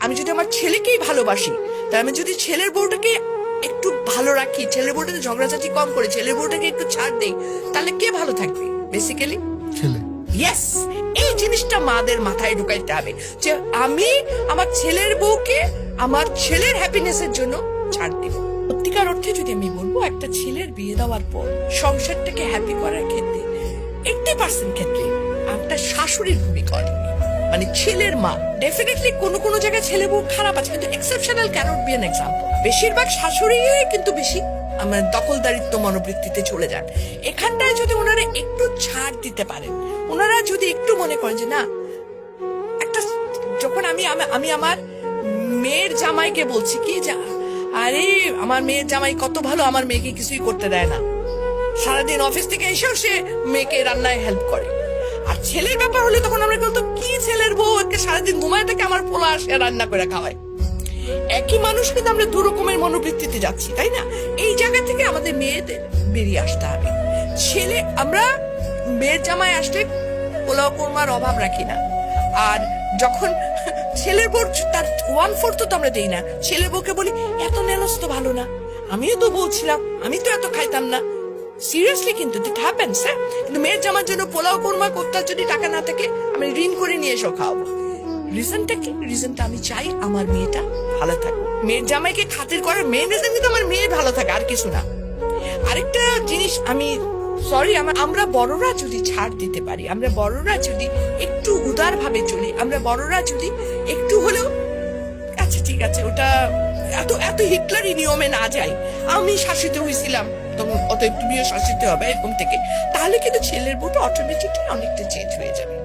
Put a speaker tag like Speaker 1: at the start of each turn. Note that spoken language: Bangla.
Speaker 1: আমি যদি আমার ছেলেকেই ভালোবাসি, তাহলে আমি যদি ছেলের বউটাকে একটু ভালো রাখি, ছেলের বউটাকে ঝগড়াঝাটি কম করে, ছেলের বউটাকে একটু ছাড় দেই, তাহলে কে ভালো থাকবে? বেসিক্যালি
Speaker 2: ছেলে।
Speaker 1: ইয়েস, এই জিনিসটা মাদের মাথায় ঢুকাইতে হবে যে আমি আমার ছেলের বউকে আমার ছেলের হ্যাপিনেসের জন্য ছাড় দিব। সত্যিকার অর্থে যদি আমি বলবো, একটা ছেলের বিয়ে দেওয়ার পর সংসারটাকে হ্যাপি করার ক্ষেত্রে 80% ক্ষেত্রে একটা শাশুড়ির ভূমিকা অনেক, মানে ছেলের মা। ডেফিনেটলি কোন জায়গায় ছেলে বউ খারাপ আছে, কিন্তু exceptional cannot be an example. বেশিরভাগ শাশুড়ি কিন্তু বেশি আমার দখলদারিত্ব মনোবৃত্তিতে চলে যান। এখানটায় যদি ওনারা একটু ছাড় দিতে পারেন, ওনারা যদি একটু মনে করেন যে না, একটা যখন আমি আমার মেয়ের জামাইকে বলছি কি যে আরে আমার মেয়ের জামাই কত ভালো, আমার মেয়েকে কিছুই করতে দেয় না, সারাদিন অফিস থেকে এসেও সে মেয়েকে রান্নায় হেল্প করে। আর ছেলের ব্যাপার হলে তখন আমরা বলতো কি ছেলের বউ সারাদিন ঘুমায় থেকে আমার পোলা আসে রান্না করে খাওয়ায়। একই মানুষ কিন্তু আমরা দু রকমের মনোবৃত্তিতে যাচ্ছি, তাই না? এই জায়গা থেকে আমাদের মেয়েদের বেরিয়ে আসতে হবে। ছেলে আমরা মেয়ের জামাই আসলে পোলাও কোরমার অভাব রাখি না, আর যখন ছেলের বউ তার 1/4 তো আমরা দেই না, ছেলের বউকে বলি এত নেলস তো ভালো না, আমিও তো বলছিলাম আমি তো এত খাইতাম না। সিরিয়াসলি কিন্তু ইট হ্যাপেন্স। কিন্তু মেয়ের জামার জন্য পোলাও কোরমা করতে যদি টাকা না থাকে, আমি ঋণ করে নিয়ে এসো খাওয়াবো। রিজনটা কি? রিজনটা আমি চাই আমার মেয়েটা ভালো থাকুক। মেয়ের জামাইকে খাতির করার মেন রিজন কিন্তু আমার মেয়ে ভালো থাকে, আর কিছু না। আরেকটা জিনিস আমি সরি, আমরা বড়রা যদি ছাড় দিতে পারি, আমরা বড়রা যদি একটু উদার ভাবে চলি, আমরা বড়রা যদি একটু হলেও আচ্ছা ঠিক আছে ওটা এত এত হিটলারি নিয়মে না যাই, আমি শাসিত হয়েছিলাম তখন অতএব তুমিও শাসিত হবে এরকম থেকে, তাহলে কিন্তু ছেলের বউটা অটোমেটিকলি অনেকটা চেঞ্জ হয়ে যাবে।